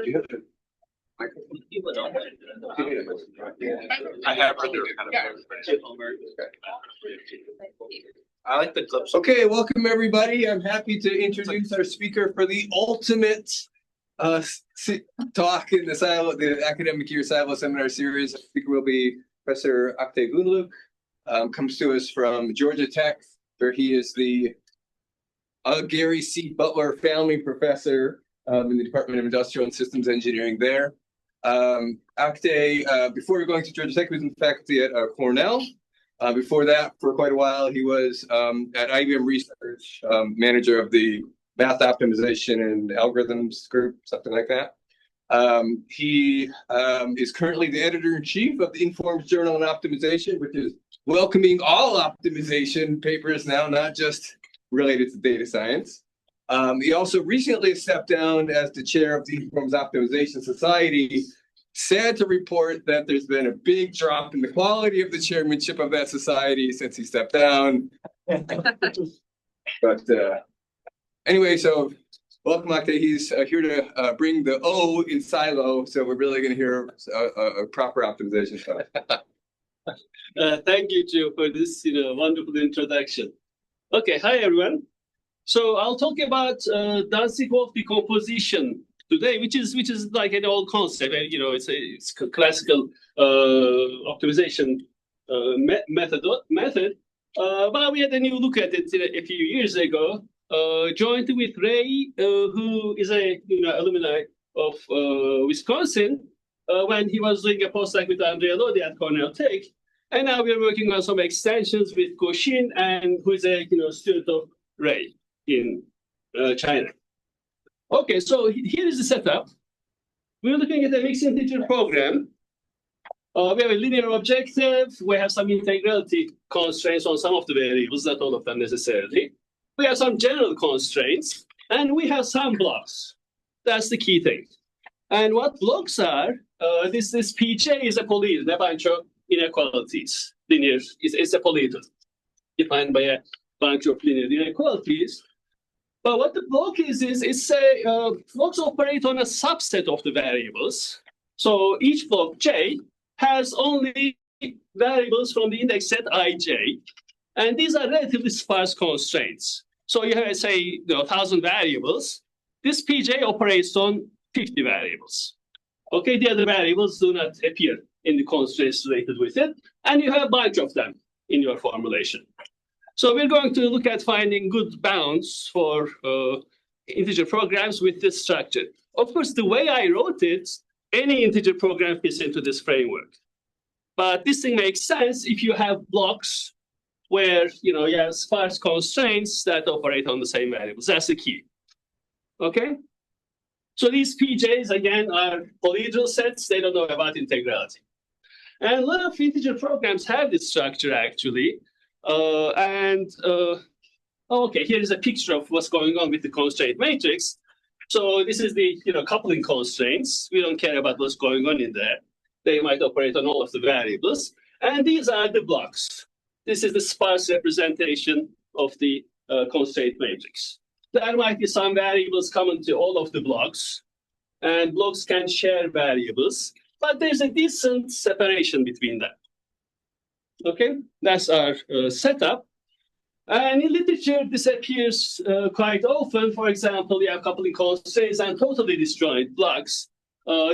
I have other I like the clips. Okay, welcome everybody. I'm happy to introduce our speaker for the ultimate talk in the academic year Silo Seminar Series. Our speaker will be Professor Oktay Günlük. Comes to us from Georgia Tech, where he is the Gary C. Butler Family Professor in the Department of Industrial and Systems Engineering there. Oktay, before going to Georgia Tech, he was in faculty at Cornell. Before that, for quite a while, he was at IBM Research, manager of the math optimization and algorithms group, something like that. He is currently the editor-in-chief of the Informed Journal on Optimization, which is welcoming all optimization papers now, not just related to data science. He also recently stepped down as the chair of the Informed Optimization Society. Sad to report that there's been a big drop in the quality of the chairmanship of that society since he stepped down. But anyway, so welcome, Oktay. He's here to bring the O in silo, so we're really going to hear a proper optimization stuff. Thank you, Joe, for this wonderful introduction. Okay, hi everyone. So I'll talk about Dantzig-Wolfe decomposition today, which is like an old concept. It's a classical optimization method. But we had a new look at it a few years ago, jointly with Ray, who is a alumni of Wisconsin, when he was doing a postdoc with Andrea Lodi at Cornell Tech. And now we're working on some extensions with Goshin, and who is a student of Ray in China. Okay, so here is the setup. We're looking at a mixed integer program. We have a linear objective. We have some integrality constraints on some of the variables, not all of them necessarily. We have some general constraints, and we have some blocks. That's the key thing. And what blocks are, this PJ is a polygon, a bunch of inequalities. Linear is a polygon defined by a bunch of linear inequalities. But what the block is blocks operate on a subset of the variables. So each block J has only variables from the index set ij, and these are relatively sparse constraints. So you have, say, 1,000 variables. This PJ operates on 50 variables. Okay, the other variables do not appear in the constraints related with it, and you have a bunch of them in your formulation. So we're going to look at finding good bounds for integer programs with this structure. Of course, the way I wrote it, any integer program fits into this framework. But this thing makes sense if you have blocks where you have sparse constraints that operate on the same variables. That's the key. Okay? So these PJs, again, are polyhedral sets. They don't know about integrality. And a lot of integer programs have this structure, actually. Okay, here is a picture of what's going on with the constraint matrix. So this is the coupling constraints. We don't care about what's going on in there. They might operate on all of the variables. And these are the blocks. This is the sparse representation of the constraint matrix. There might be some variables common to all of the blocks, and blocks can share variables, but there's a decent separation between them. Okay, that's our setup. And in literature, this appears quite often. For example, you have coupling constraints and totally disjoint blocks.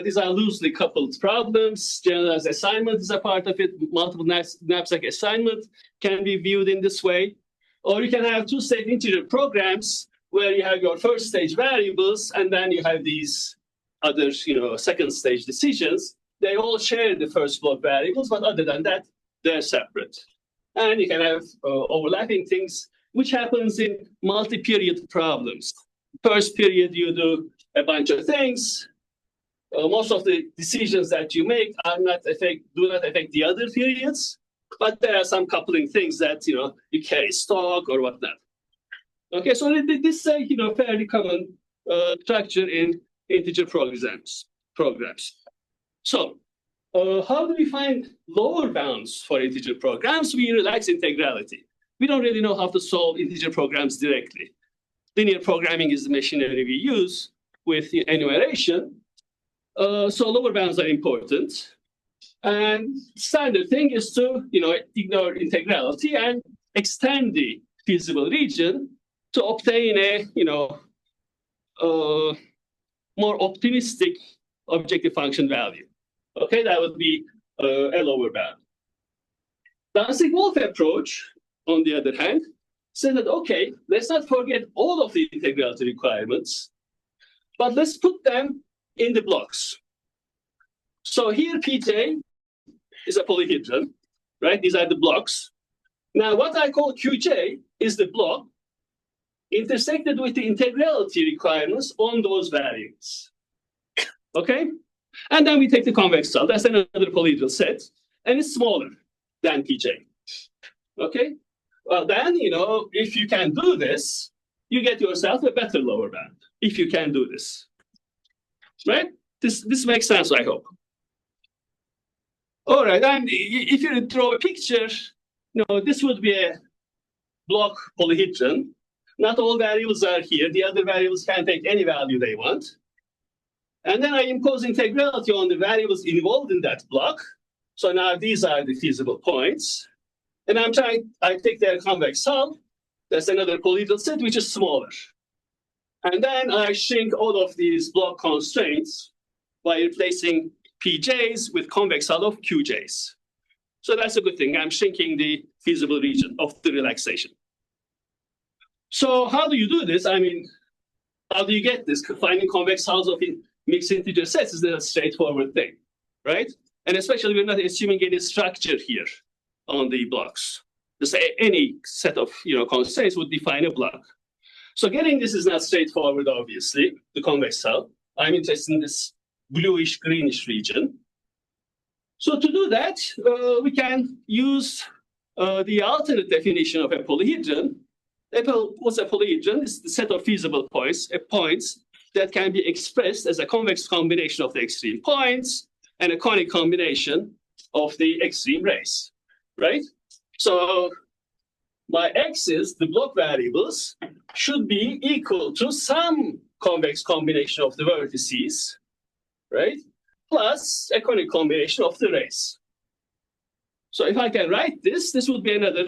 These are loosely coupled problems. Generalized assignment is a part of it. Multiple knapsack assignment can be viewed in this way. Or you can have two-stage integer programs where you have your first stage variables, and then you have these other, second stage decisions. They all share the first block variables, but other than that, they're separate. And you can have overlapping things, which happens in multi-period problems. First period, you do a bunch of things. Most of the decisions that you make do not affect the other periods, but there are some coupling things that you carry stock or whatnot. Okay, so this is a fairly common structure in integer programs. So how do we find lower bounds for integer programs? We relax integrality. We don't really know how to solve integer programs directly. Linear programming is the machinery we use with enumeration. So lower bounds are important. And standard thing is to, ignore integrality and extend the feasible region to obtain a, more optimistic objective function value. Okay, that would be a lower bound. Dantzig-Wolfe approach, on the other hand, said that, okay, let's not forget all of the integrality requirements, but let's put them in the blocks. So here Pj is a polyhedron, right? These are the blocks. Now, what I call Qj is the block intersected with the integrality requirements on those variables. Okay? And then we take the convex hull. That's another polyhedral set, and it's smaller than Pj. Okay? Well, then, if you can do this, you get yourself a better lower bound, if you can do this. Right? This makes sense, I hope. All right, and if you draw a picture, this would be a block polyhedron. Not all variables are here. The other variables can take any value they want. And then I impose integrality on the variables involved in that block. So now these are the feasible points. And I take their convex hull. That's another polyhedral set, which is smaller. And then I shrink all of these block constraints by replacing Pj's with convex hull of Qj's. So that's a good thing. I'm shrinking the feasible region of the relaxation. So how do you do this? I mean, how do you get this? Finding convex hulls of mixed integer sets is a straightforward thing, right? And especially we're not assuming any structure here on the blocks. Just any set of constraints would define a block. So getting this is not straightforward, obviously, the convex hull. I'm interested in this bluish greenish region. So to do that, we can use the alternate definition of a polyhedron. What's a polyhedron? It's the set of feasible points that can be expressed as a convex combination of the extreme points and a conic combination of the extreme rays, right? So my x's, the block variables, should be equal to some convex combination of the vertices, right? Plus a conic combination of the rays. So if I can write this, this would be another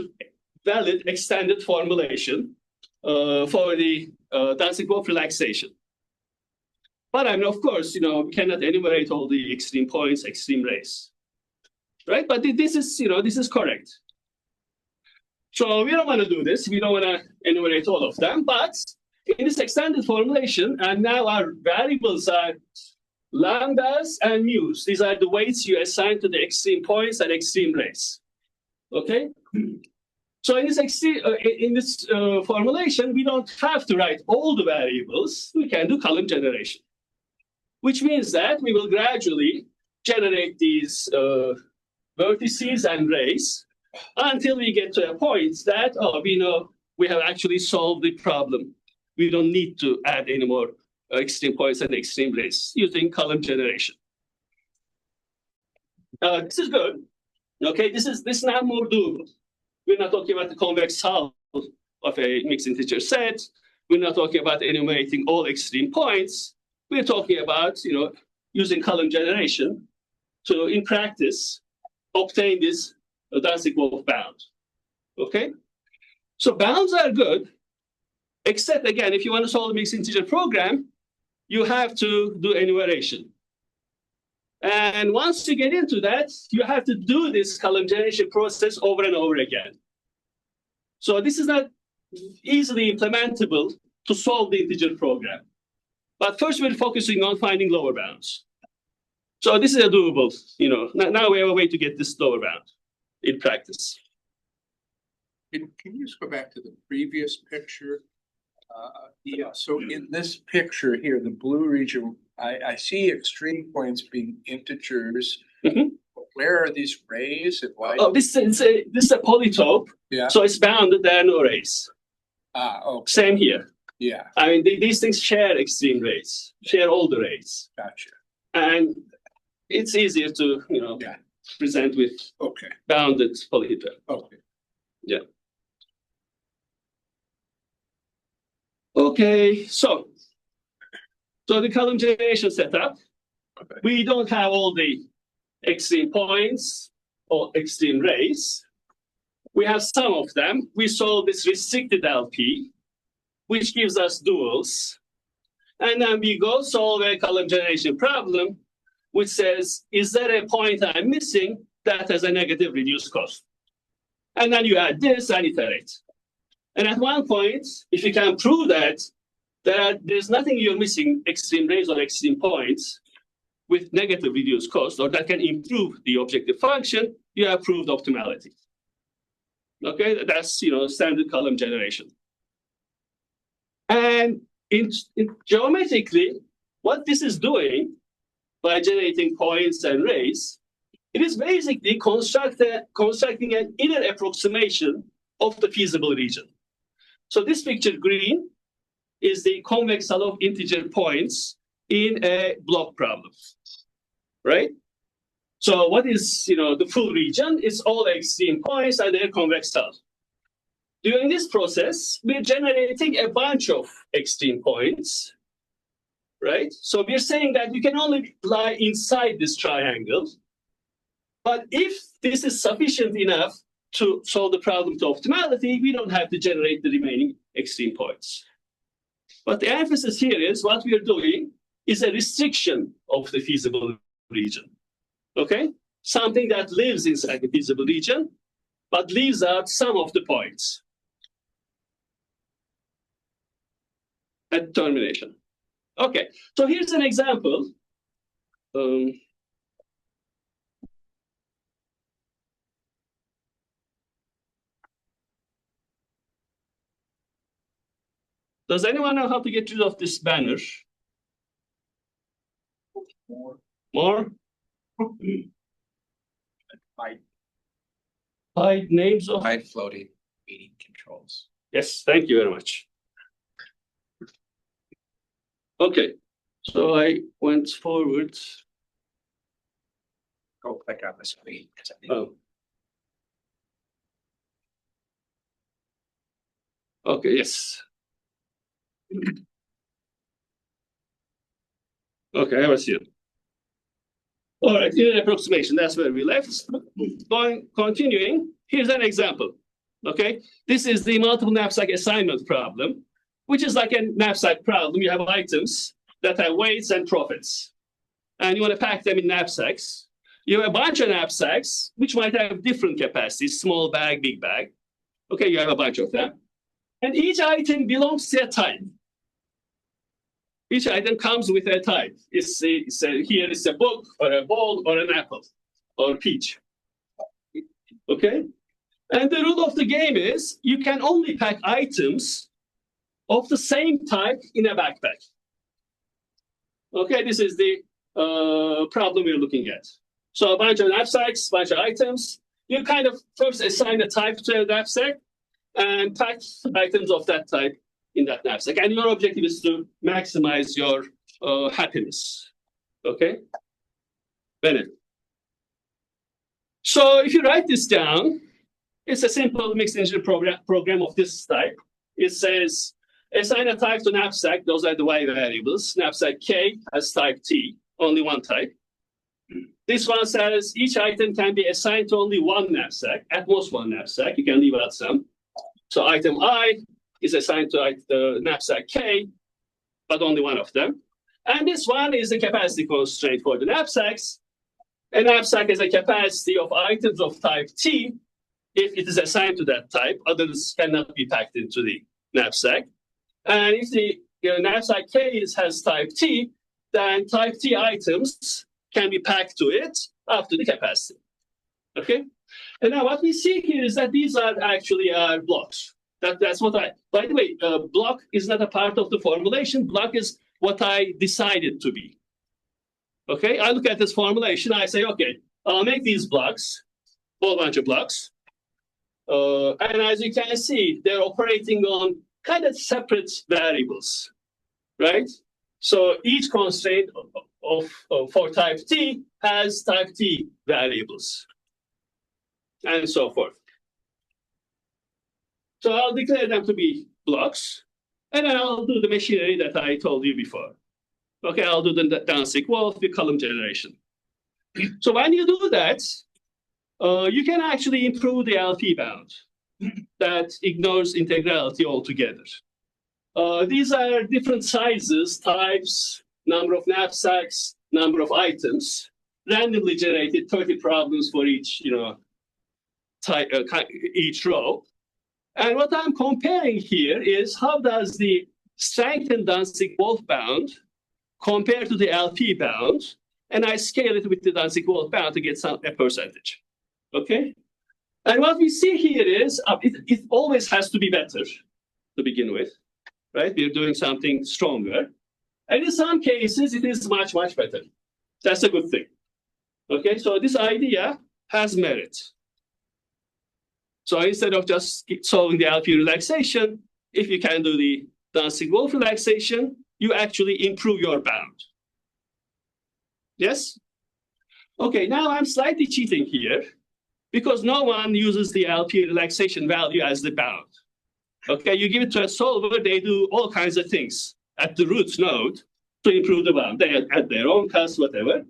valid extended formulation for the Dantzig-Wolfe relaxation. But I mean, of course, we cannot enumerate all the extreme points, extreme rays, right? But this is correct. So we don't want to do this. We don't want to enumerate all of them. But in this extended formulation, and now our variables are lambdas and mu's. These are the weights you assign to the extreme points and extreme rays. Okay. So in this formulation, we don't have to write all the variables. We can do column generation, which means that we will gradually generate these vertices and rays until we get to a point that, we know we have actually solved the problem. We don't need to add any more extreme points and extreme rays using column generation. This is good. Okay, this is now more doable. We're not talking about the convex hull of a mixed integer set. We're not talking about enumerating all extreme points. We're talking about using column generation to, in practice, obtain this Dantzig-Wolfe bound. Okay, so bounds are good, except again, if you want to solve a mixed integer program, you have to do enumeration. And once you get into that, you have to do this column generation process over and over again. So this is not easily implementable to solve the integer program. But first, we're focusing on finding lower bounds. So this is a doable, now we have a way to get this lower bound in practice. Can you just go back to the previous picture? Yeah, so in this picture here, the blue region, I see extreme points being integers. Mm-hmm. Where are these rays and why? Oh, this is a polytope. Yeah. So it's bounded, there are no rays. Okay. Same here. Yeah. I mean, these things share extreme rays, share all the rays. Gotcha. And it's easier to, present with bounded polyhedron. Okay. Yeah. Okay, so the column generation setup. Okay. We don't have all the extreme points or extreme rays. We have some of them. We solve this restricted LP, which gives us duals. And then we go solve a column generation problem, which says, is there a point I'm missing that has a negative reduced cost? And then you add this and iterate. And at one point, if you can prove that there's nothing you're missing, extreme rays or extreme points, with negative reduced cost, or that can improve the objective function, you have proved optimality. Okay, that's standard column generation. And in geometrically, what this is doing by generating points and rays, it is basically constructing an inner approximation of the feasible region. So this picture green is the convex hull of integer points in a block problem, right? So what is the full region? It's all extreme points and their convex hull. During this process, we're generating a bunch of extreme points, right? So we're saying that you can only lie inside this triangle. But if this is sufficient enough to solve the problem to optimality, we don't have to generate the remaining extreme points. But the emphasis here is what we are doing is a restriction of the feasible region. Okay? Something that lives inside the feasible region, but leaves out some of the points. At termination. Okay, so here's an example. Does anyone know how to get rid of this banner? More? Hide names of... Hide floating meeting controls. Yes, thank you very much. Okay, so I went forward. Go click on the screen. Oh. Okay, yes. Okay, I was here. All right, inner approximation, that's where we left. Continuing, here's an example. Okay, this is the multiple knapsack assignment problem, which is like a knapsack problem. You have items that have weights and profits, and you want to pack them in knapsacks. You have a bunch of knapsacks, which might have different capacities, small bag, big bag. Okay, you have a bunch of them. And each item belongs to a type. Each item comes with a type. Here is a book, or a ball, or an apple, or peach. Okay? And the rule of the game is you can only pack items of the same type in a backpack. Okay, this is the problem we're looking at. So a bunch of knapsacks, bunch of items. You kind of first assign a type to a knapsack and pack items of that type in that knapsack. And your objective is to maximize your happiness. Okay? Benefit. So if you write this down, it's a simple mixed integer program of this type. It says, assign a type to knapsack. Those are the y variables. Knapsack K has type T, only one type. This one says each item can be assigned to only one knapsack, at most one knapsack. You can leave out some. So item I is assigned to the knapsack K, but only one of them. And this one is the capacity constraint for the knapsacks. A knapsack has a capacity of items of type T. If it is assigned to that type, others cannot be packed into the knapsack. And if the knapsack K has type T, then type T items can be packed to it up to the capacity. Okay? And now what we see here is that these are actually blocks. That's what by the way, block is not a part of the formulation. Block is what I decided to be. Okay? I look at this formulation, I say, okay, I'll make these blocks, a whole bunch of blocks. And as you can see, they're operating on kind of separate variables, right? So each constraint for type T has type T variables, and so forth. So I'll declare them to be blocks, and then I'll do the machinery that I told you before. Okay, I'll do the Dantzig-Wolfe column generation. So when you do that, you can actually improve the LP bound that ignores integrality altogether. These are different sizes, types, number of knapsacks, number of items, randomly generated 30 problems for each, type, each row. And what I'm comparing here is how does the strengthened Dantzig-Wolfe bound compare to the LP bound, and I scale it with the Dantzig-Wolfe bound to get a percentage. Okay? And what we see here is it always has to be better to begin with, right? We're doing something stronger. And in some cases, it is much, much better. That's a good thing. Okay, so this idea has merit. So instead of just solving the LP relaxation, if you can do the Dantzig-Wolfe relaxation, you actually improve your bound. Yes? Okay, now I'm slightly cheating here because no one uses the LP relaxation value as the bound. Okay, you give it to a solver, they do all kinds of things at the root node to improve the bound. They add their own costs, whatever.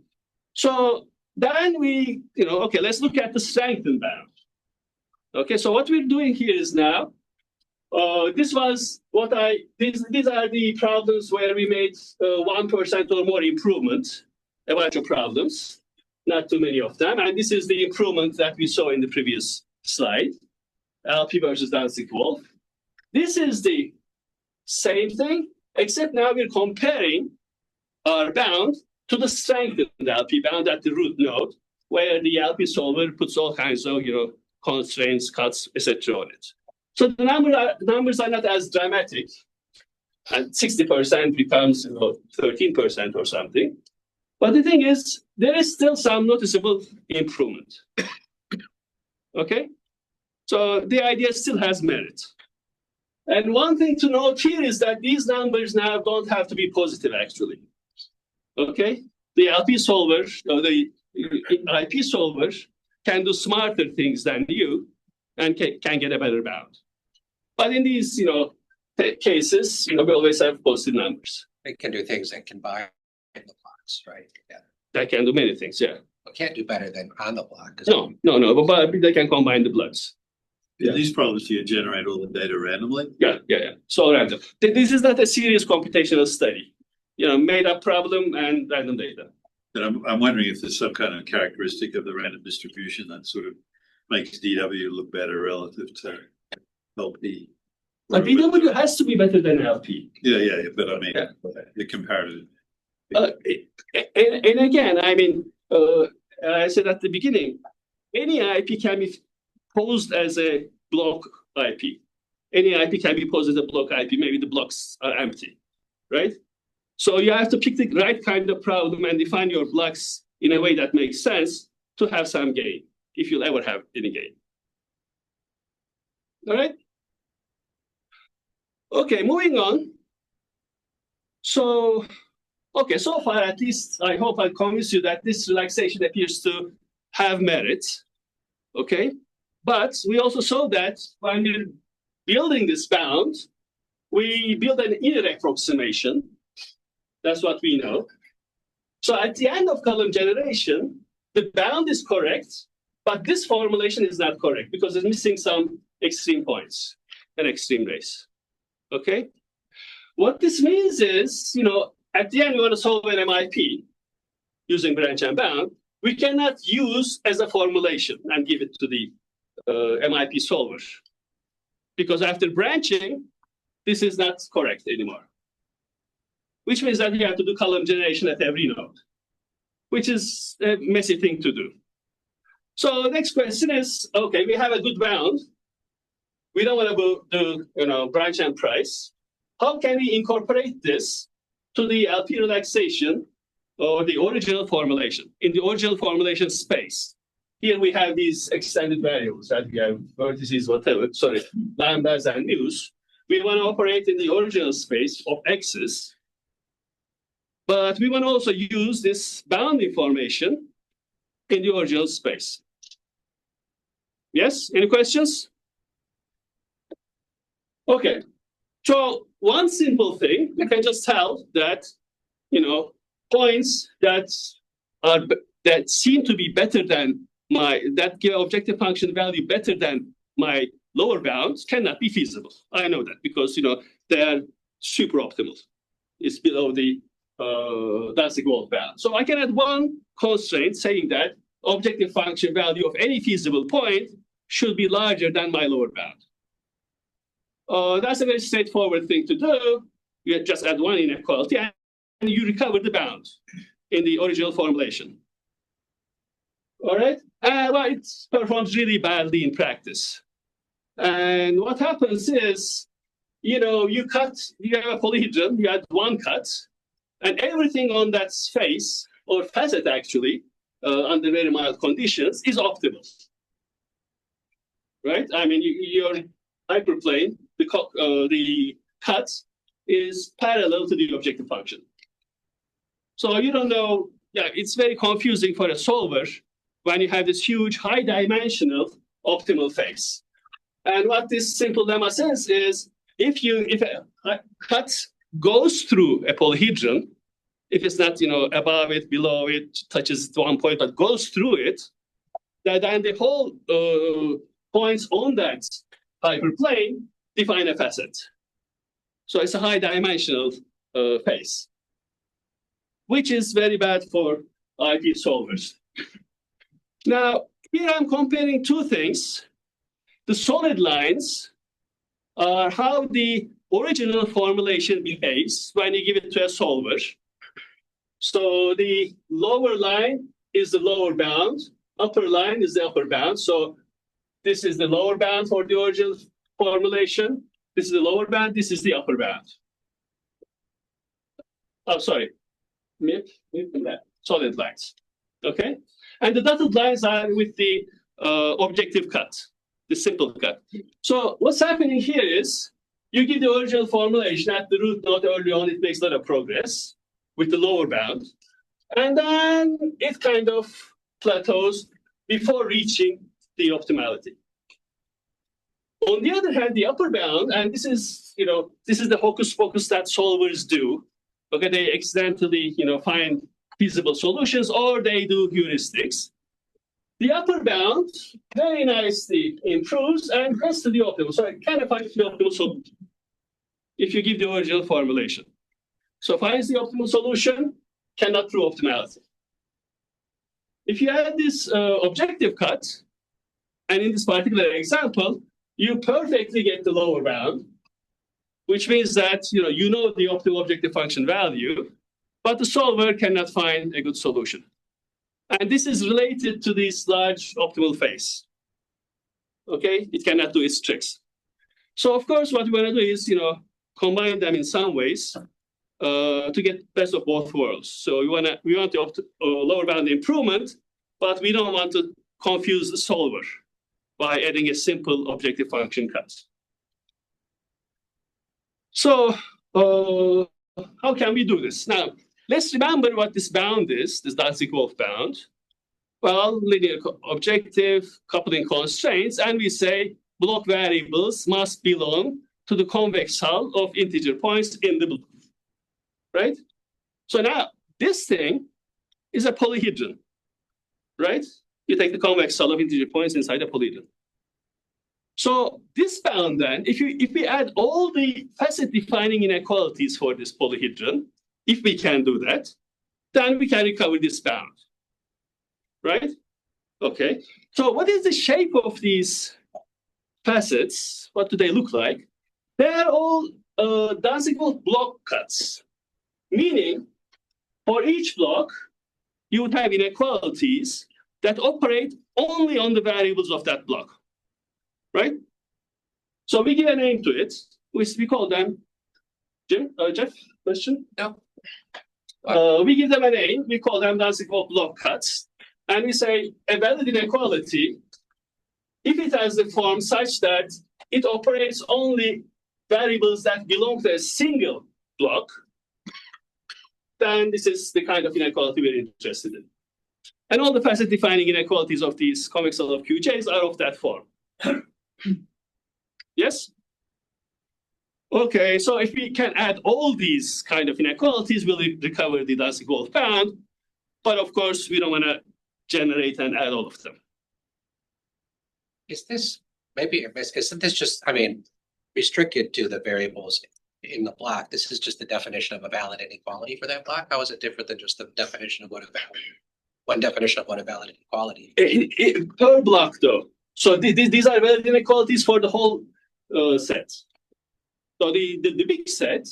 So then we, okay, let's look at the strengthened bound. Okay, so what we're doing here is now, these are the problems where we made 1% or more improvement, a bunch of problems, not too many of them. And this is the improvement that we saw in the previous slide, LP versus Dantzig-Wolfe. This is the same thing, except now we're comparing our bound to the strengthened LP bound at the root node, where the LP solver puts all kinds of, constraints, cuts, etc. on it. So the numbers are not as dramatic, and 60% becomes 13% or something. But the thing is, there is still some noticeable improvement. Okay? So the idea still has merit. And one thing to note here is that these numbers now don't have to be positive, actually. Okay? The LP solver, or the IP solver, can do smarter things than you and can get a better bound. But in these, cases, we always have positive numbers. It can do things that combine the blocks, right? Yeah. That can do many things, yeah. It can't do better than on the block. No, but they can combine the blocks. In these problems, do you generate all the data randomly? Yeah. So random. This is not a serious computational study. Made up problem and random data. But I'm wondering if there's some kind of characteristic of the random distribution that sort of makes DW look better relative to LP. But DW has to be better than LP. Yeah. But I mean, the comparative. And again, I said at the beginning, any IP can be posed as a block IP. Any IP can be posed as a block IP. Maybe the blocks are empty, right? So you have to pick the right kind of problem and define your blocks in a way that makes sense to have some gain, if you'll ever have any gain. All right? Okay, moving on. So far at least, I hope I convinced you that this relaxation appears to have merit. Okay? But we also saw that when we're building this bound, we build an inner approximation. That's what we know. So at the end of column generation, the bound is correct, but this formulation is not correct because it's missing some extreme points, an extreme race. Okay? What this means is, at the end, we want to solve an MIP using branch and bound. We cannot use as a formulation and give it to the MIP solver because after branching, this is not correct anymore. Which means that you have to do column generation at every node, which is a messy thing to do. So the next question is, okay, we have a good bound. We don't want to do, branch and price. How can we incorporate this to the LP relaxation or the original formulation? In the original formulation space, here we have these extended variables that we have vertices, lambdas and mu's. We want to operate in the original space of x's. But we want to also use this bound information in the original space. Yes? Any questions? Okay. So one simple thing, you can just tell that points that seem to be better than that give objective function value better than my lower bounds cannot be feasible. I know that because they are super optimal. It's below the Dantzig-Wolfe bound. So I can add one constraint saying that objective function value of any feasible point should be larger than my lower bound. That's a very straightforward thing to do. You just add one inequality and you recover the bound in the original formulation. All right? Well, it performs really badly in practice. And what happens is, you have a polyhedron, you add one cut, and everything on that face, or facet actually, under very mild conditions, is optimal. Right? I mean, your hyperplane, the cut is parallel to the objective function. So you don't know, it's very confusing for a solver when you have this huge high-dimensional optimal face. And what this simple lemma says is, if a cut goes through a polyhedron, if it's not above it, below it, touches one point, but goes through it, then the whole points on that hyperplane define a facet. So it's a high-dimensional face, which is very bad for IP solvers. Now, here I'm comparing two things. The solid lines are how the original formulation behaves when you give it to a solver. So the lower line is the lower bound, upper line is the upper bound. So this is the lower bound for the original formulation. This is the lower bound, this is the upper bound. Oh, sorry. Solid lines. Okay? And the dotted lines are with the objective cut, the simple cut. So what's happening here is you give the original formulation at the root node early on, it makes a lot of progress with the lower bound. And then it kind of plateaus before reaching the optimality. On the other hand, the upper bound, and this is the hocus pocus that solvers do. Okay, they accidentally, find feasible solutions, or they do heuristics. The upper bound very nicely improves and gets to the optimal. So it kind of finds the optimal solution if you give the original formulation. So finds the optimal solution, cannot prove optimality. If you add this objective cut, and in this particular example, you perfectly get the lower bound, which means that you know the optimal objective function value, but the solver cannot find a good solution. And this is related to this large optimal face. Okay, it cannot do its tricks. So of course, what we want to do is combine them in some ways to get best of both worlds. So we want the lower bound improvement, but we don't want to confuse the solver by adding a simple objective function cut. So how can we do this? Now, let's remember what this bound is, this Dantzig-Wolfe bound. Well, linear objective coupling constraints, and we say block variables must belong to the convex hull of integer points in the block, right? So now, this thing is a polyhedron, right? You take the convex hull of integer points inside a polyhedron. So this bound then, if we add all the facet defining inequalities for this polyhedron, if we can do that, then we can recover this bound, right? Okay, so what is the shape of these facets? What do they look like? They are all Dantzig-Wolfe block cuts, meaning for each block, you would have inequalities that operate only on the variables of that block, right? So we give a name to it. We call them, Jeff, question? No. We give them a name. We call them Dantzig-Wolfe block cuts. And we say a valid inequality, if it has the form such that it operates only variables that belong to a single block, then this is the kind of inequality we're interested in. And all the facet defining inequalities of these convex hull of QJs are of that form. Yes? Okay, so if we can add all these kind of inequalities, we'll recover the Dantzig-Wolfe bound. But of course, we don't want to generate and add all of them. Is this, maybe, isn't this just, I mean, restricted to the variables in the block? This is just the definition of a valid inequality for that block? How is it different than just the definition of what a valid, one definition of what a valid inequality is? Per block, though. So these are valid inequalities for the whole set. So the big set,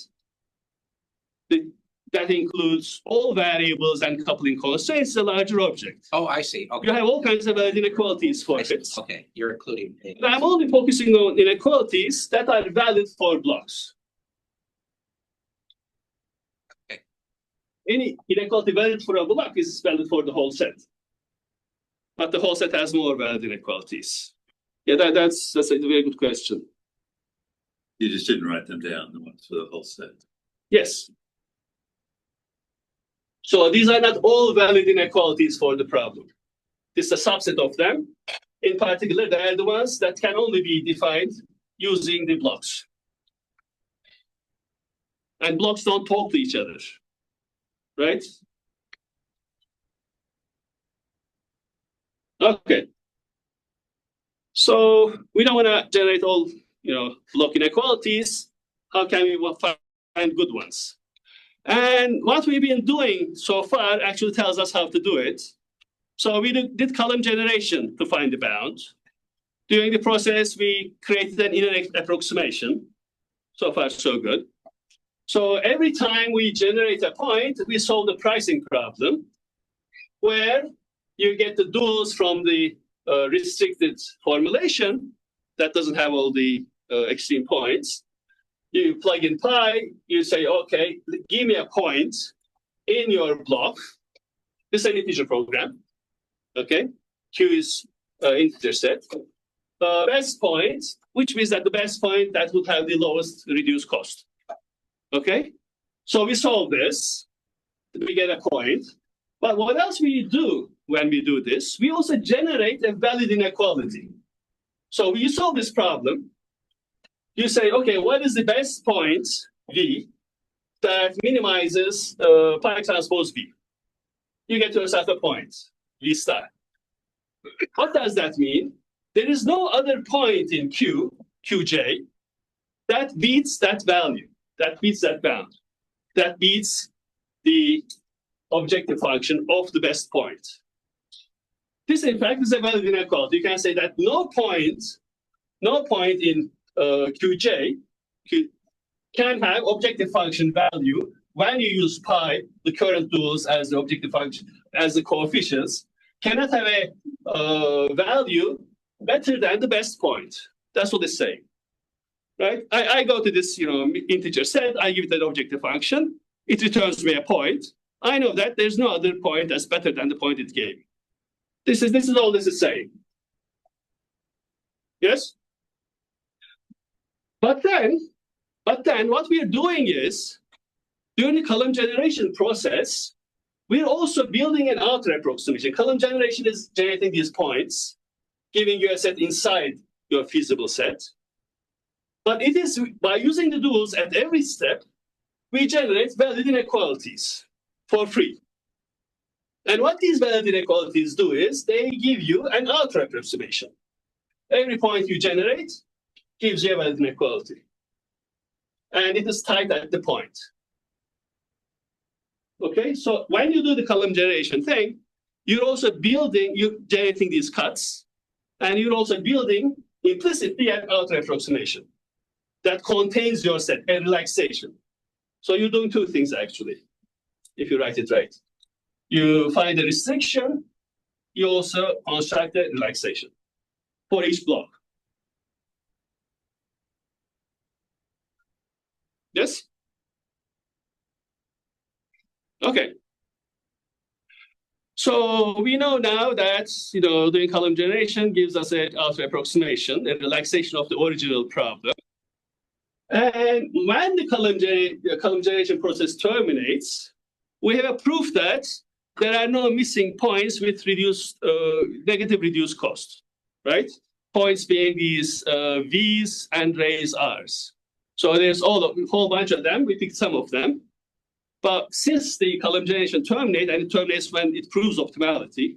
that includes all variables and coupling constraints, is a larger object. Oh, I see. Okay. You have all kinds of valid inequalities for it. Okay, you're including. But I'm only focusing on inequalities that are valid for blocks. Okay. Any inequality valid for a block is valid for the whole set. But the whole set has more valid inequalities. Yeah, that's a very good question. You just didn't write them down, the ones for the whole set. Yes. So these are not all valid inequalities for the problem. This is a subset of them. In particular, they are the ones that can only be defined using the blocks. And blocks don't talk to each other, right? Okay. So we don't want to generate all, block inequalities. How can we find good ones? And what we've been doing so far actually tells us how to do it. So we did column generation to find the bound. During the process, we created an inner approximation. So far, so good. So every time we generate a point, we solve the pricing problem, where you get the duals from the restricted formulation that doesn't have all the extreme points. You plug in pi, you say, okay, give me a point in your block. This is an integer program, okay? Q is integer set. Best point, which means that the best point that would have the lowest reduced cost, okay? So we solve this, we get a point. But what else we do when we do this? We also generate a valid inequality. So you solve this problem. You say, okay, what is the best point, V, that minimizes pi transpose V? You get yourself a point, V star. What does that mean? There is no other point in Q, Qj, that beats that value, that beats that bound, that beats the objective function of the best point. This, in fact, is a valid inequality. You can say that no point in Qj can have objective function value when you use pi, the current duals as the objective function, as the coefficients, cannot have a value better than the best point. That's what it's saying, right? I go to this, integer set, I give it an objective function, it returns me a point. I know that there's no other point that's better than the point it gave. This is all this is saying. Yes? But then what we are doing is, during the column generation process, we're also building an outer approximation. Column generation is generating these points, giving you a set inside your feasible set. But it is by using the duals at every step, we generate valid inequalities for free. And what these valid inequalities do is they give you an outer approximation. Every point you generate gives you a valid inequality. And it is tied at the point. Okay, so when you do the column generation thing, you're also generating these cuts, and you're also building implicitly an outer approximation that contains your set, a relaxation. So you're doing two things actually, if you write it right. You find a restriction, you also construct a relaxation for each block. Yes? Okay. So we know now that doing column generation gives us an outer approximation, a relaxation of the original problem. And when the column generation process terminates, we have a proof that there are no missing points with negative reduced cost, right? Points being these V's and raise R's. So there's a whole bunch of them. We picked some of them. But since the column generation terminates, and it terminates when it proves optimality,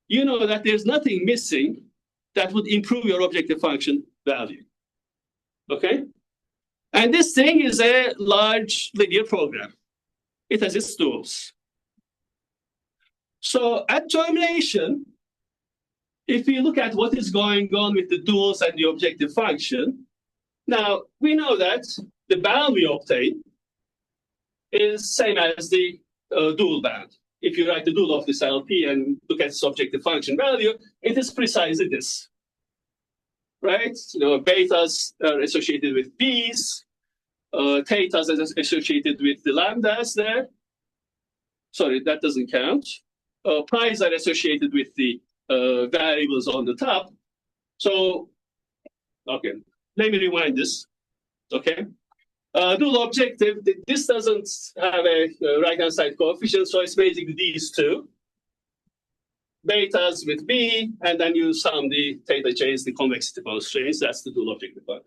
you know that there's nothing missing that would improve your objective function value. Okay? And this thing is a large linear program. It has its duals. So at termination, if we look at what is going on with the duals and the objective function, now we know that the bound we obtain is same as the dual bound. If you write the dual of this LP and look at its objective function value, it is precisely this, right? You know, betas are associated with B's, thetas are associated with the lambdas there. Sorry, that doesn't count. Pi's are associated with the variables on the top. So, okay, let me rewind this, okay? Dual objective, this doesn't have a right-hand side coefficient, so it's basically these two. Betas with B, and then you sum the theta j's, the convexity constraints. That's the dual objective part.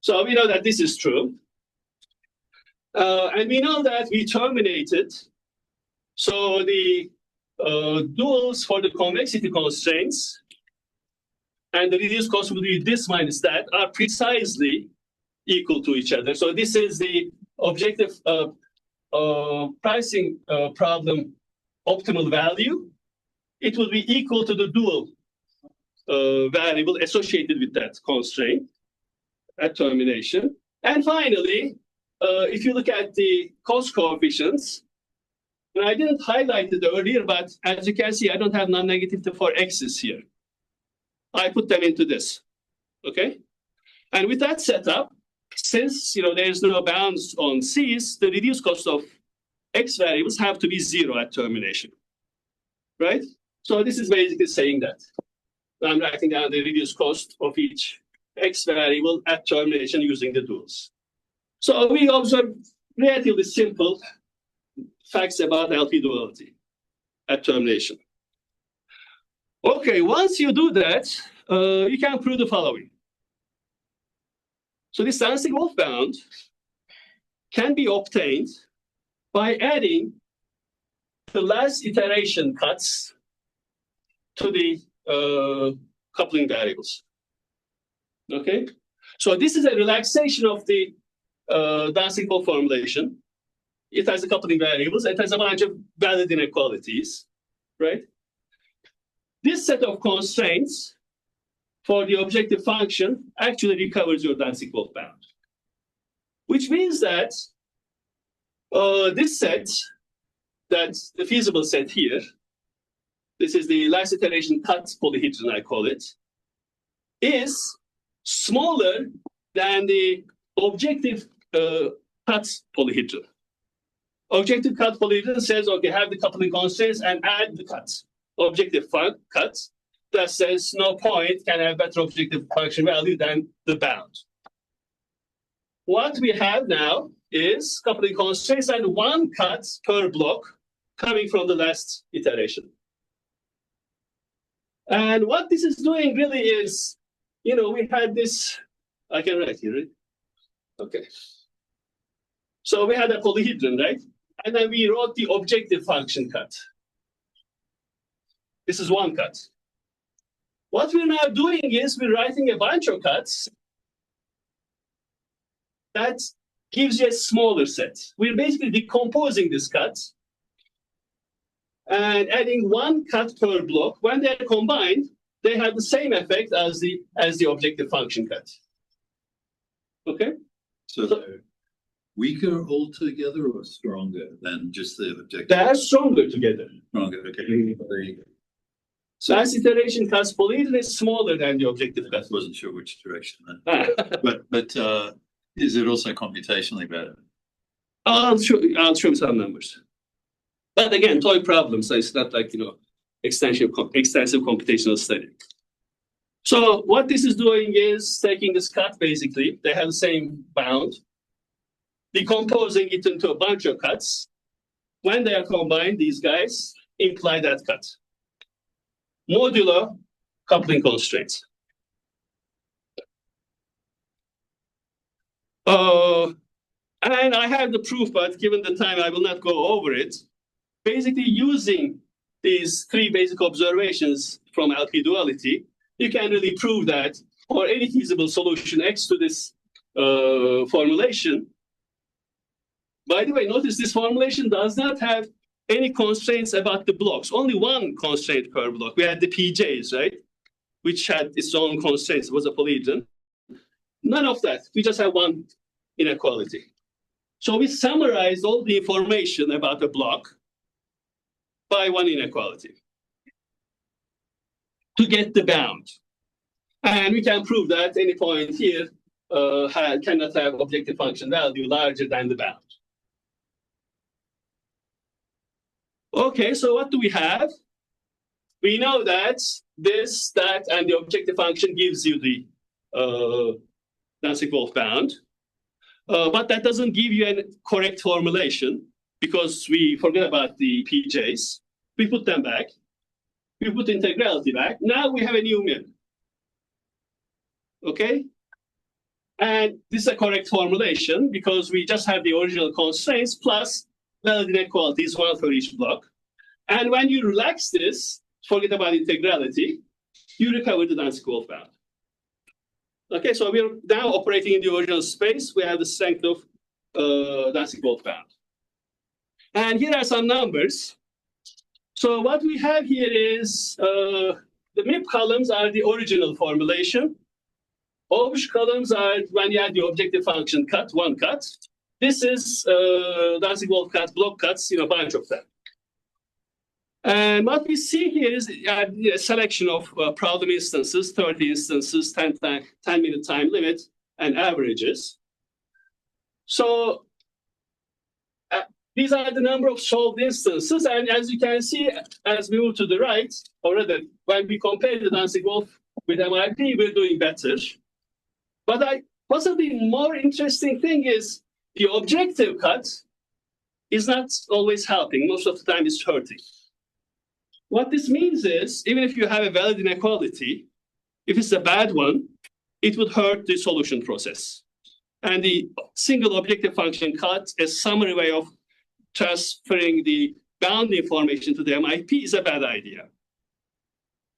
So we know that this is true. And we know that we terminated. So the duals for the convexity constraints and the reduced cost will be this minus that are precisely equal to each other. So this is the objective pricing problem optimal value. It will be equal to the dual variable associated with that constraint at termination. And finally, if you look at the cost coefficients, and I didn't highlight it earlier, but as you can see, I don't have non-negative for x's here. I put them into this, okay? And with that setup, since there is no bounds on C's, the reduced cost of x variables have to be 0 at termination, right? So this is basically saying that. I'm writing down the reduced cost of each x variable at termination using the duals. So we observe relatively simple facts about LP duality at termination. Okay, once you do that, you can prove the following. So this Dantzig-Wolfe bound can be obtained by adding the last iteration cuts to the coupling variables. Okay, so this is a relaxation of the Dantzig-Wolfe formulation. It has the coupling variables. It has a bunch of valid inequalities, right? This set of constraints for the objective function actually recovers your Dantzig-Wolfe bound, which means that this set, that's the feasible set here, this is the last iteration cut polyhedron, I call it, is smaller than the objective cut polyhedron. Objective cut polyhedron says, okay, have the coupling constraints and add the cuts. Objective cut that says no point can have better objective function value than the bound. What we have now is coupling constraints and one cut per block coming from the last iteration. And what this is doing really is, we had this, I can write here, right? Okay. So we had a polyhedron, right? And then we wrote the objective function cut. This is one cut. What we're now doing is we're writing a bunch of cuts that gives you a smaller set. We're basically decomposing this cut and adding one cut per block. When they're combined, they have the same effect as the objective function cut. Okay? So they're weaker altogether or stronger than just the objective? They are stronger together. Stronger, okay. There you go. So last iteration cuts polyhedron is smaller than the objective I cut. wasn't sure which direction then. But is it also computationally better? I'll show you some numbers. But again, toy problem, so it's not like extensive computational study. So what this is doing is taking this cut basically, they have the same bound, decomposing it into a bunch of cuts. When they are combined, these guys imply that cut. Modulo coupling constraints. And I have the proof, but given the time, I will not go over it. Basically, using these three basic observations from LP duality, you can really prove that for any feasible solution X to this formulation. By the way, notice this formulation does not have any constraints about the blocks. Only one constraint per block. We had the PJs, right? Which had its own constraints. It was a polyhedron. None of that. We just have one inequality. So we summarized all the information about the block by one inequality to get the bound. And we can prove that any point here cannot have objective function value larger than the bound. Okay, so what do we have? We know that this, that, and the objective function gives you the Dantzig-Wolfe bound. But that doesn't give you a correct formulation because we forget about the PJs. We put them back. We put integrality back. Now we have a new MINLP. Okay? And this is a correct formulation because we just have the original constraints plus valid inequalities, one for each block. And when you relax this, forget about integrality, you recover the Dantzig-Wolfe bound. Okay, so we're now operating in the original space. We have the strength of Dantzig-Wolfe bound. And here are some numbers. So what we have here is the MIP columns are the original formulation. Obj columns are when you have the objective function cut, one cut. This is Dantzig-Wolfe cut, block cuts, a bunch of them. And what we see here is a selection of problem instances, 30 instances, 10-minute time limit, and averages. So these are the number of solved instances. And as you can see, as we move to the right, or rather, when we compare the Dantzig-Wolfe with MILP, we're doing better. But possibly more interesting thing is the objective cut is not always helping. Most of the time it's hurting. What this means is, even if you have a valid inequality, if it's a bad one, it would hurt the solution process. And the single objective function cut, a summary way of transferring the bound information to the MIP, is a bad idea.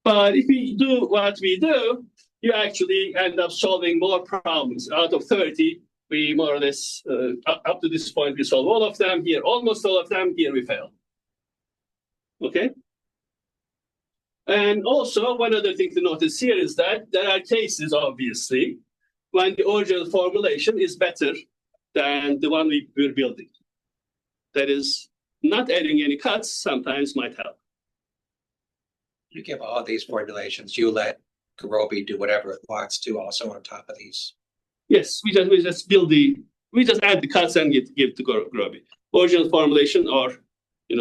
But if we do what we do, you actually end up solving more problems. Out of 30, we more or less, up to this point, we solve all of them. Here, almost all of them. Here, we fail. Okay? And also, one other thing to notice here is that there are cases, obviously, when the original formulation is better than the one we're building. That is, not adding any cuts sometimes might help. You give all these formulations, you let Gurobi do whatever it wants to also on top of these. Yes, we just build we just add the cuts and give to Gurobi. Original formulation or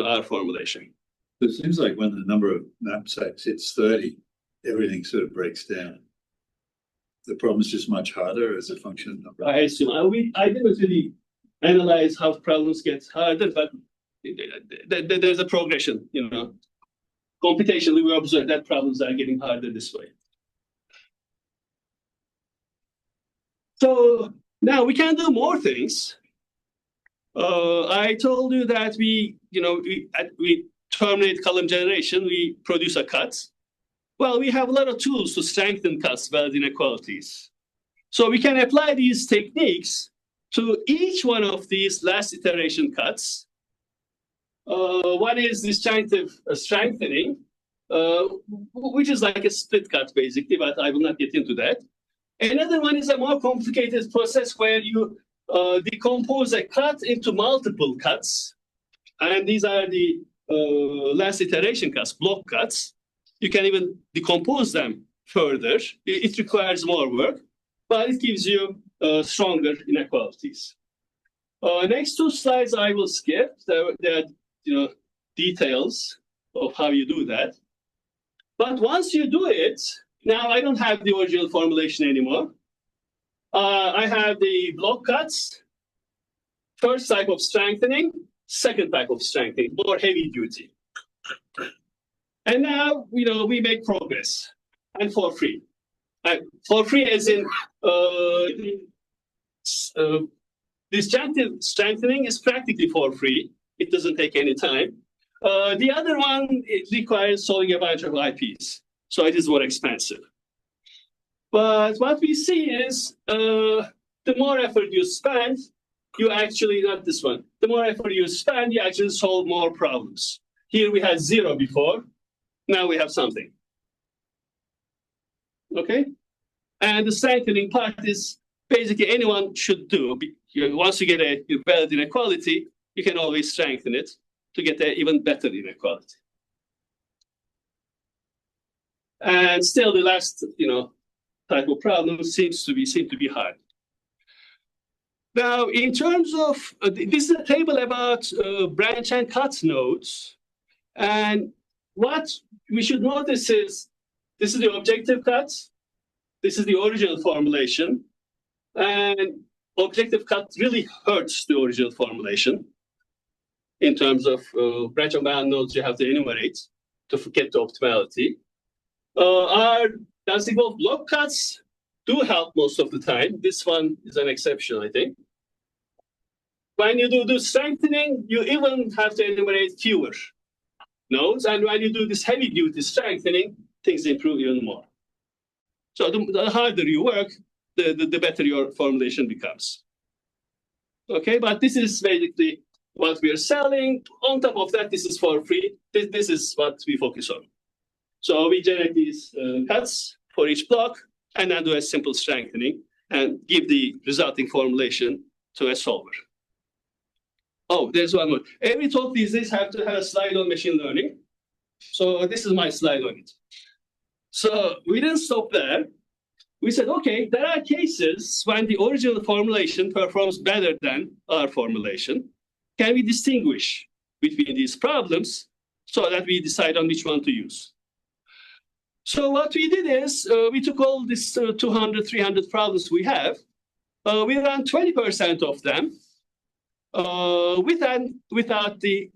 our formulation. It seems like when the number of knapsacks hits 30, everything sort of breaks down. The problem is just much harder as a function of number. I assume. I didn't really analyze how problems get harder, but there's a progression, Computationally, we observe that problems are getting harder this way. So now we can do more things. I told you that we terminate column generation, we produce a cut. Well, we have a lot of tools to strengthen cuts, valid inequalities. So we can apply these techniques to each one of these last iteration cuts. One is disjunctive strengthening, which is like a split cut, basically, but I will not get into that. Another one is a more complicated process where you decompose a cut into multiple cuts. And these are the last iteration cuts, block cuts. You can even decompose them further. It requires more work, but it gives you stronger inequalities. Next two slides I will skip. There are details of how you do that. But once you do it, now I don't have the original formulation anymore. I have the block cuts, first type of strengthening, second type of strengthening, more heavy duty. And now, we make progress, and for free. For free as in, disjunctive strengthening is practically for free. It doesn't take any time. The other one, it requires solving a bunch of IPs. So it is more expensive. But what we see is the more effort you spend, you actually, not this one, the more effort you spend, you actually solve more problems. Here we had 0 before, now we have something. Okay? And the strengthening part is basically anyone should do. Once you get a valid inequality, you can always strengthen it to get an even better inequality. And still the last, type of problem seem to be hard. Now, in terms of, this is a table about branch and cut nodes. And what we should notice is, this is the objective cut. This is the original formulation. And objective cut really hurts the original formulation. In terms of branch and bound nodes, you have to enumerate to get to optimality. Our Dantzig-Wolfe block cuts do help most of the time. This one is an exception, I think. When you do strengthening, you even have to enumerate fewer nodes. And when you do this heavy-duty strengthening, things improve even more. So the harder you work, the better your formulation becomes. Okay, but this is basically what we are selling. On top of that, this is for free. This is what we focus on. So we generate these cuts for each block, and then do a simple strengthening and give the resulting formulation to a solver. Oh, there's one more. Every talk these days have to have a slide on machine learning. So this is my slide on it. So we didn't stop there. We said, okay, there are cases when the original formulation performs better than our formulation. Can we distinguish between these problems so that we decide on which one to use? So what we did is we took all these 200, 300 problems we have. We ran 20% of them without the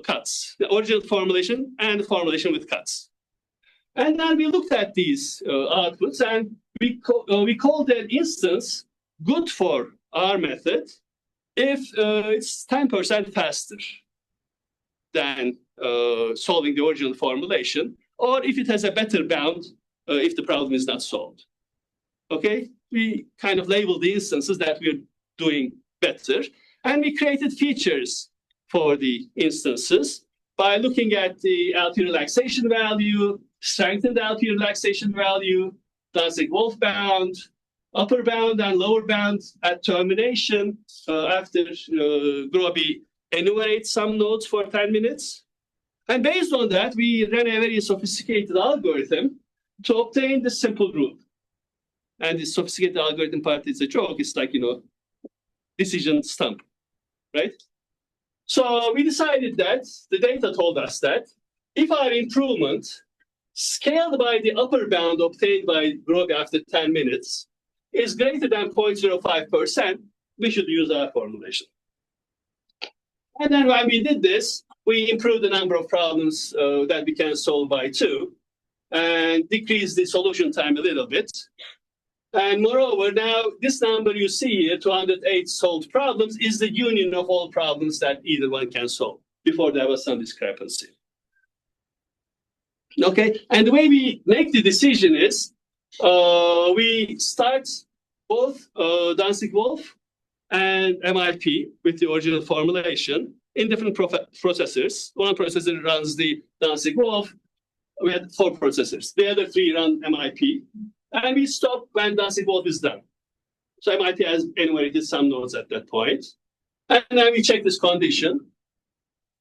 cuts, the original formulation and the formulation with cuts. And then we looked at these outputs, and we called that instance good for our method if it's 10% faster than solving the original formulation, or if it has a better bound if the problem is not solved. Okay, we kind of labeled the instances that we're doing better, and we created features for the instances by looking at the LT relaxation value, strengthened LT relaxation value, Dantzig-Wolfe bound, upper bound and lower bound at termination after Groby enumerates some nodes for 10 minutes. And based on that, we ran a very sophisticated algorithm to obtain the simple group. And this sophisticated algorithm part is a joke. It's like, decision stump, right? So we decided that the data told us that if our improvement scaled by the upper bound obtained by Groby after 10 minutes is greater than 0.05%, we should use our formulation. And then when we did this, we improved the number of problems that we can solve by 2 and decreased the solution time a little bit. And moreover, now this number you see here, 208 solved problems, is the union of all problems that either one can solve. Before there was some discrepancy. Okay, and the way we make the decision is we start both Dantzig-Wolfe and MILP with the original formulation in different processors. One processor runs the Dantzig-Wolfe. We had 4 processors. The other 3 run MILP. And we stop when Dantzig-Wolfe is done. So MILP has enumerated some nodes at that point. And then we check this condition.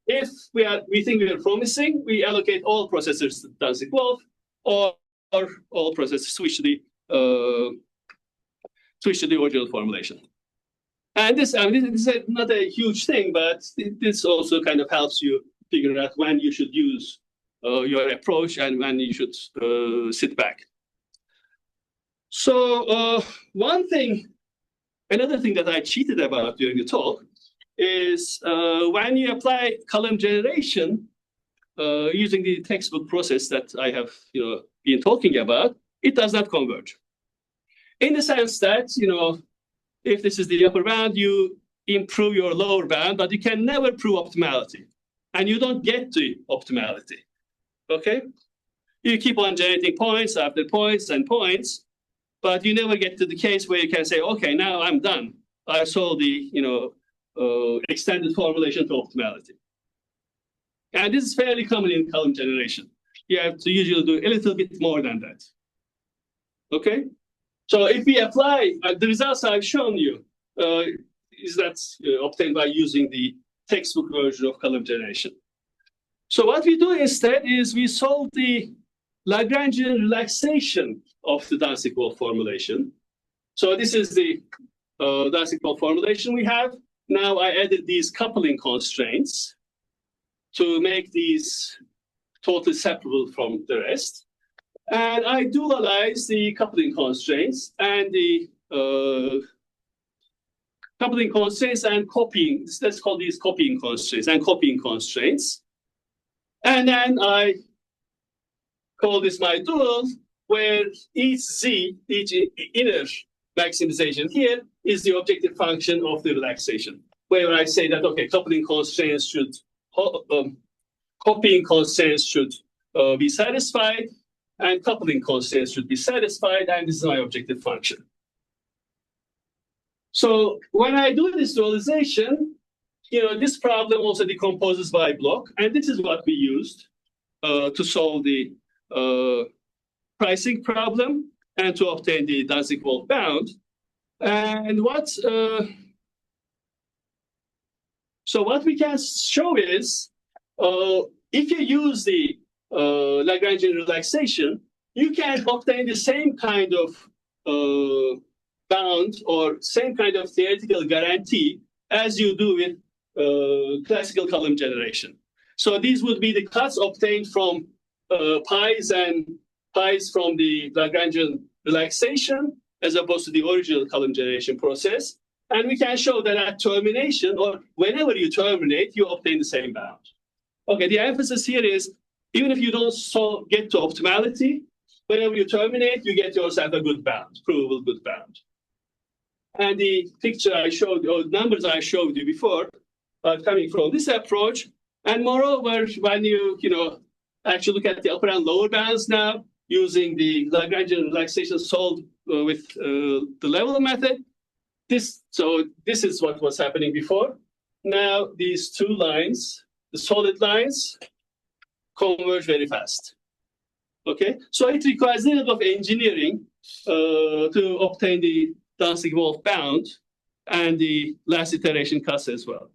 If we think we are promising, we allocate all processors to Dantzig-Wolfe, or all processors switch to the original formulation. And this is not a huge thing, but this also kind of helps you figure out when you should use your approach and when you should sit back. So another thing that I cheated about during the talk is when you apply column generation using the textbook process that I have been talking about, it does not converge. In the sense that if this is the upper bound, you improve your lower bound, but you can never prove optimality. And you don't get to optimality. Okay? You keep on generating points after points and points, but you never get to the case where you can say, okay, now I'm done. I solved the extended formulation to optimality. And this is fairly common in column generation. You have to usually do a little bit more than that. Okay? So if we apply the results I've shown you, is that obtained by using the textbook version of column generation. So what we do instead is we solve the Lagrangian relaxation of the Dantzig-Wolfe formulation. So this is the Dantzig-Wolfe formulation we have. Now I added these coupling constraints to make these totally separable from the rest. And I dualize the coupling constraints and the coupling constraints and copying. Let's call these copying constraints and copying constraints. And then I call this my dual, where each z, each inner maximization here is the objective function of the relaxation. Where I say that, okay, coupling constraints should, copying constraints should be satisfied, and coupling constraints should be satisfied, and this is my objective function. So when I do this dualization, this problem also decomposes by block, and this is what we used to solve the pricing problem and to obtain the Dantzig-Wolfe bound. And so what we can show is, if you use the Lagrangian relaxation, you can obtain the same kind of bound or same kind of theoretical guarantee as you do with classical column generation. So these would be the cuts obtained from pi's and pi's from the Lagrangian relaxation as opposed to the original column generation process. And we can show that at termination, or whenever you terminate, you obtain the same bound. Okay, the emphasis here is, even if you don't get to optimality, whenever you terminate, you get yourself a good bound, provable good bound. And the picture I showed, or numbers I showed you before, are coming from this approach. And moreover, when you actually look at the upper and lower bounds now, using the Lagrangian relaxation solved with the level method, this is what was happening before. Now these two lines, the solid lines, converge very fast. Okay, so it requires a little bit of engineering to obtain the Dantzig-Wolfe bound and the last iteration cuts as well.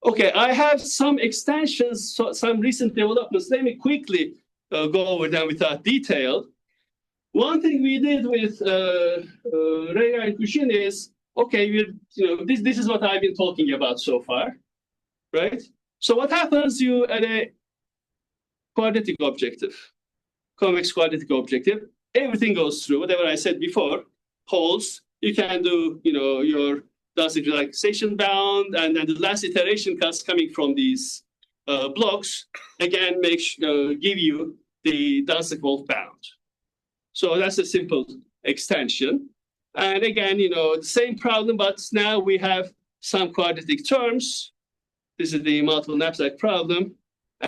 Okay, I have some extensions, some recent developments. Let me quickly go over them without detail. One thing we did with Ray and Kushin is, okay, this is what I've been talking about so far, right? So what happens, you at a quadratic objective, convex quadratic objective, everything goes through, whatever I said before, holds. You can do, your Dantzig relaxation bound, and then the last iteration cuts coming from these blocks, again, give you the Dantzig-Wolfe bound. So that's a simple extension. And again, the same problem, but now we have some quadratic terms. This is the multiple knapsack problem.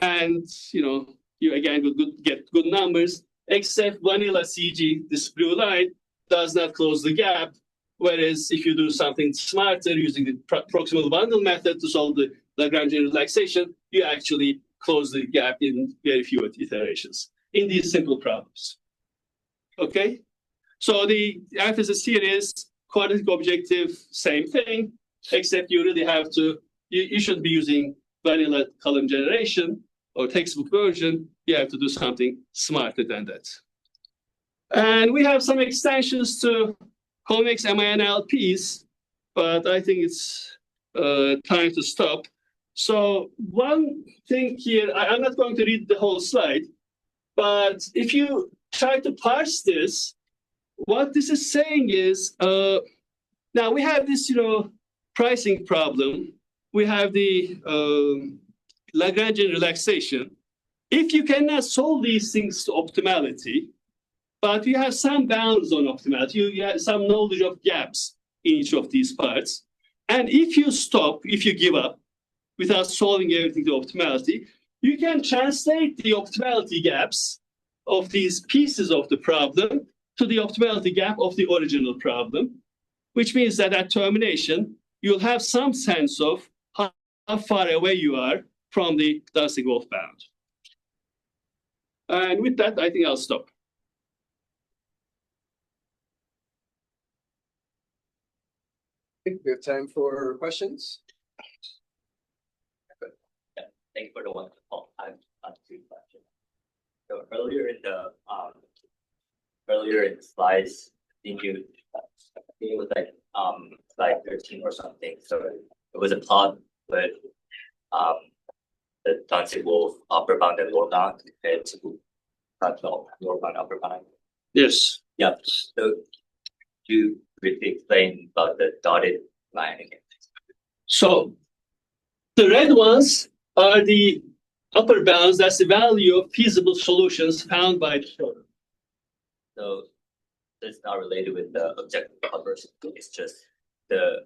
And, you again get good numbers, except vanilla CG, this blue line, does not close the gap. Whereas if you do something smarter using the proximal bundle method to solve the Lagrangian relaxation, you actually close the gap in very few iterations in these simple problems. Okay? So the emphasis here is quadratic objective, same thing, except you really have to, you shouldn't be using vanilla column generation or textbook version. You have to do something smarter than that. And we have some extensions to convex MINLPs, but I think it's time to stop. So one thing here, I'm not going to read the whole slide, but if you try to parse this, what this is saying is, now we have this, pricing problem. We have the Lagrangian relaxation. If you cannot solve these things to optimality, but you have some bounds on optimality. You have some knowledge of gaps in each of these parts. And if you stop, if you give up without solving everything to optimality, you can translate the optimality gaps of these pieces of the problem to the optimality gap of the original problem, which means that at termination, you'll have some sense of how far away you are from the Dantzig-Wolfe bound. And with that, I think I'll stop. I think we have time for questions. Thank you for the wonderful. I have two questions. So earlier in the slides, I think it was like slide 13 or something. So it was a plot with the Dantzig-Wolfe upper bound and lower bound compared to lower bound, upper bound. Yes. Yeah. So you briefly explain about the dotted line again. So the red ones are the upper bounds. That's the value of feasible solutions found by the solver. So it's not related with the objective covers. It's just the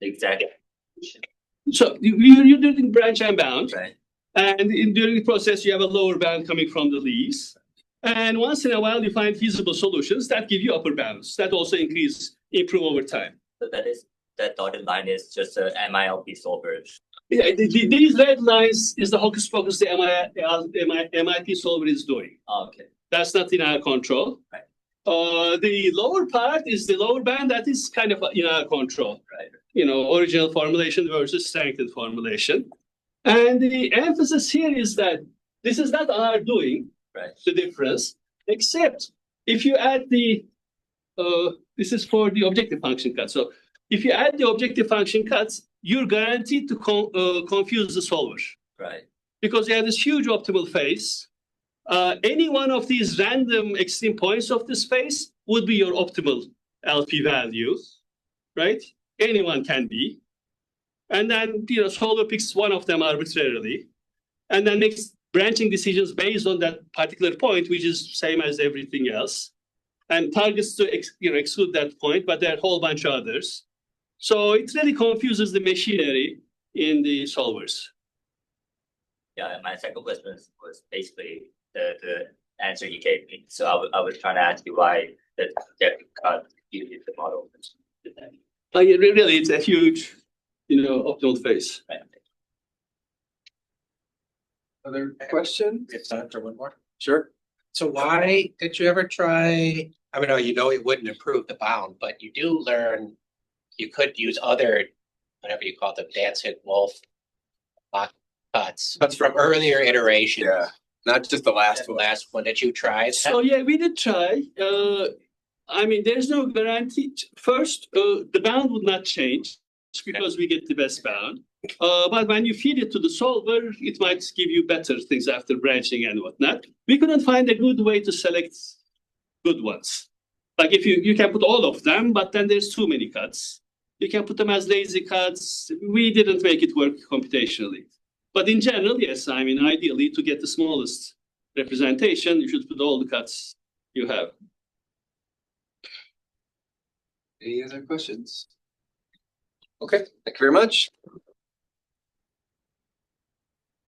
exact. So you're doing branch and bound, Right. and during the process, you have a lower bound coming from the leaves. And once in a while, you find feasible solutions that give you upper bounds that also improve over time. So that dotted line is just a MILP solver. Yeah, these red lines is the hocus pocus the MIP solver is doing. Oh, okay. That's not in our control. Right. The lower part is the lower band that is kind of in our control. Right. You know, original formulation versus strengthened formulation. And the emphasis here is that this is not our doing, Right. the difference, except if you add the, this is for the objective function cut. So if you add the objective function cuts, you're guaranteed to confuse the solver. Right. Because you have this huge optimal phase. Any one of these random extreme points of the space would be your optimal LP value, right? Anyone can be. And then, solver picks one of them arbitrarily, and then makes branching decisions based on that particular point, which is same as everything else, and targets to exclude that point, but there are a whole bunch of others. So it really confuses the machinery in the solvers. Yeah, my second question was basically the answer you gave me. So I was trying to ask you why the objective cut uses the model. Like really, it's a huge, optimal phase. Right. Other question? It's time for one more. Sure. So why did you ever try? I mean, it wouldn't improve the bound, but you do learn you could use other, whatever you call them, Dantzig-Wolfe cuts from earlier iterations. Yeah, not just the last The one. last one that you tried. So yeah, we did try. I mean, there's no guarantee. First, the bound would not change because we get the best bound. But when you feed it to the solver, it might give you better things after branching and whatnot. We couldn't find a good way to select good ones. Like if you can put all of them, but then there's too many cuts. You can put them as lazy cuts. We didn't make it work computationally. But in general, yes, I mean, ideally, to get the smallest representation, you should put all the cuts you have. Any other questions? Okay, thank you very much.